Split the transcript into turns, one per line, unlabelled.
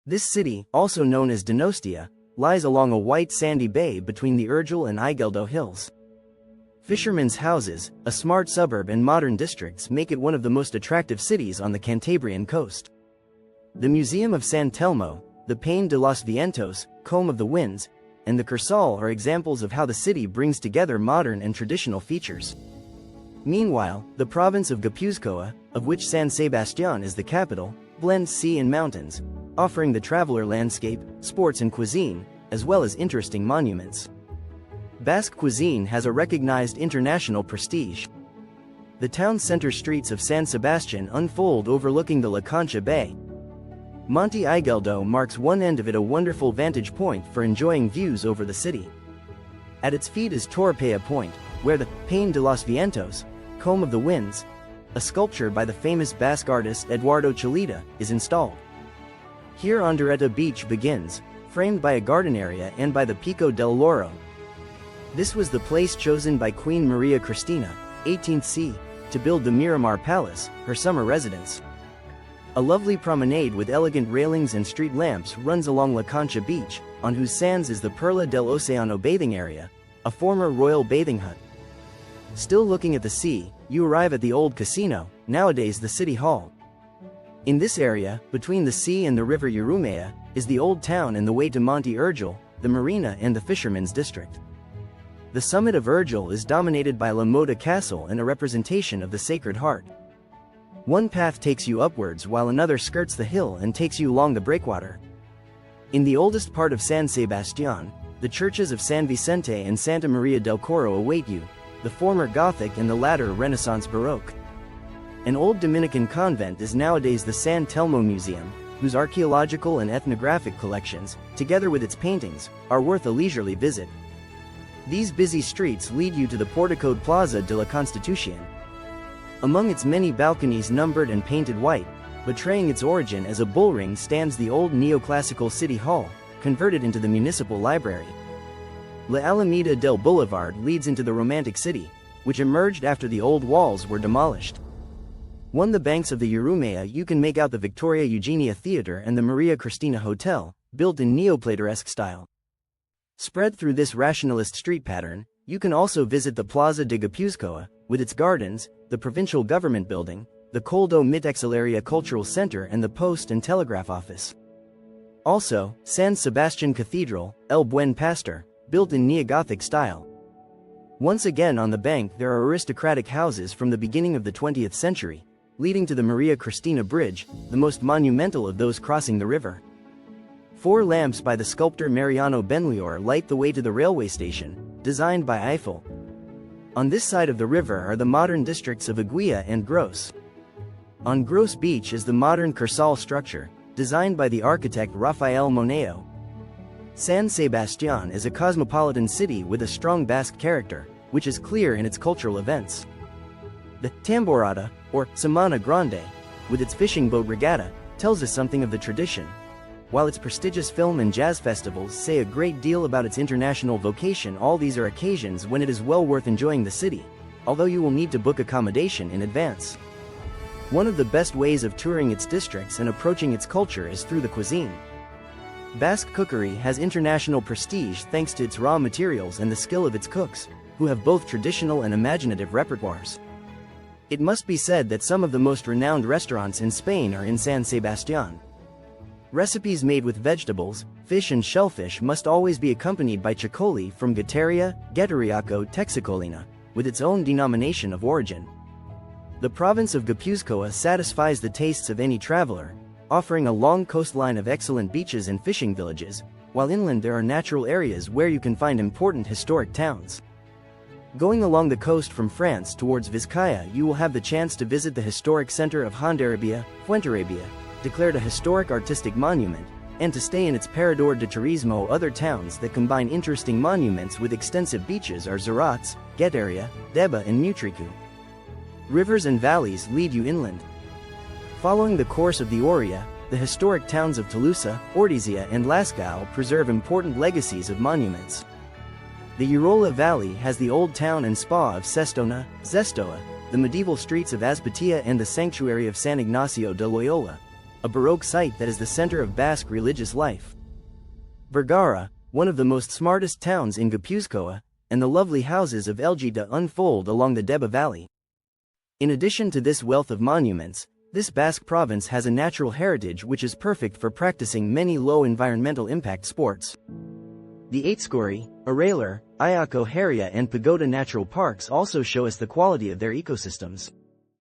This city, also known as Donostia, lies along a white sandy bay between the Urgull and Igueldo hills. Fishermen's houses, a smart suburb and modern districts make it one of the most attractive cities on the Cantabrian coast. The Museum of San Telmo, the Pain de los Vientos, Comb of the Winds, and the Cursal are examples of how the city brings together modern and traditional features. Meanwhile, the province of Guipuzcoa, of which San Sebastián is the capital, blends sea and mountains, offering the traveler landscape, sports and cuisine, as well as interesting monuments. Basque cuisine has a recognized international prestige. The town center streets of San Sebastian unfold overlooking the Concha Bay. Monte Urgull marks one end of it, a wonderful vantage point for enjoying views over the city. At its feet is Torpea Point, where the Pain de los Vientos, Comb of the Winds, a sculpture by the famous Basque artist Eduardo, is installed. Here Ondarreta Beach begins, framed by a garden area and by the Pico del Loro. This was the place chosen by Queen Maria Cristina, 18th C, to build the Miramar Palace, her summer residence. A lovely promenade with elegant railings and street lamps runs along La Concha Beach, on whose sands is the Perla del Bathing Area, a former royal bathing hut. Still looking at the sea, you arrive at the old casino, nowadays the city hall. In this area, between the sea and the River Urumea, is the old town and the way to Monte Urgull, the marina and the fishermen's district. The summit of Urgull is dominated by Mota Castle and a representation of the Sacred Heart. One path takes you upwards while another skirts the hill and takes you along the breakwater. In the oldest part of San Sebastián, the churches of San Vicente and Santa Maria del Coro await you, the former Gothic and the latter Renaissance Baroque. An old Dominican convent is nowadays the San Telmo Museum, whose archaeological and ethnographic collections, together with its paintings, are worth a leisurely visit. These busy streets lead you to the porticoed Plaza de la Constitución. Among its many balconies numbered and painted white, betraying its origin as a bullring, stands the old neoclassical city hall, converted into the municipal library. La Alameda del Boulevard leads into the Romantic City, which emerged after the old walls were demolished. On the banks of the Urumea you can make out the Victoria Eugenia Theatre and the Maria Cristina Hotel, built in Neoplatoresque style. Spread through this rationalist street pattern, you can also visit the Plaza de Guipuzcoa, with its gardens, the provincial government building, the Coldo Mitexelaria Cultural Center and the Post and Telegraph Office. Also, San Sebastian Cathedral, El Buen Pastor, built in Neo-Gothic style. Once again on the bank there are aristocratic houses from the beginning of the 20th century, leading to the Maria Cristina Bridge, the most monumental of those crossing the river. 4 lamps by the sculptor Mariano Benlliure light the way to the railway station, designed by Eiffel. On this side of the river are the modern districts of Aguila and Gros. On Gros Beach is the modern Cursal structure, designed by the architect Rafael Moneo. San Sebastián is a cosmopolitan city with a strong Basque character, which is clear in its cultural events. The Tamborada, or Semana Grande, with its fishing boat regatta, tells us something of the tradition, while its prestigious film and jazz festivals say a great deal about its international vocation. All these are occasions when it is well worth enjoying the city, although you will need to book accommodation in advance. One of the best ways of touring its districts and approaching its culture is through the cuisine. Basque cookery has international prestige thanks to its raw materials and the skill of its cooks, who have both traditional and imaginative repertoires. It must be said that some of the most renowned restaurants in Spain are in San Sebastián. Recipes made with vegetables, fish and shellfish must always be accompanied by chocoli from Gateria, Getariaco Texicolina, with its own denomination of origin. The province of Guipuzcoa satisfies the tastes of any traveler, offering a long coastline of excellent beaches and fishing villages, while inland there are natural areas where you can find important historic towns. Going along the coast from France towards Vizcaya you will have the chance to visit the historic center of Hondarribia, Fuenterrabia, declared a historic artistic monument, and to stay in its Parador de Turismo. Other towns that combine interesting monuments with extensive beaches are Zerats, Guetaria, Deba and Mutriku. Rivers and valleys lead you inland. Following the course of the Oria, the historic towns of Tolosa, Ordizia and Lascaux preserve important legacies of monuments. The Urola Valley has the old town and spa of Sestona, Zestoa, the medieval streets of Azpatia and the sanctuary of San Ignacio de Loyola. a Baroque site that is the center of Basque religious life. Vergara, one of the most smartest towns in Guipuzcoa, and the lovely houses of Elgida unfold along the Deba Valley. In addition to this wealth of monuments, this Basque province has a natural heritage which is perfect for practicing many low environmental impact sports. The Eitzkori, Arailar, Ayako Haria and Pagoda natural parks also show us the quality of their ecosystems.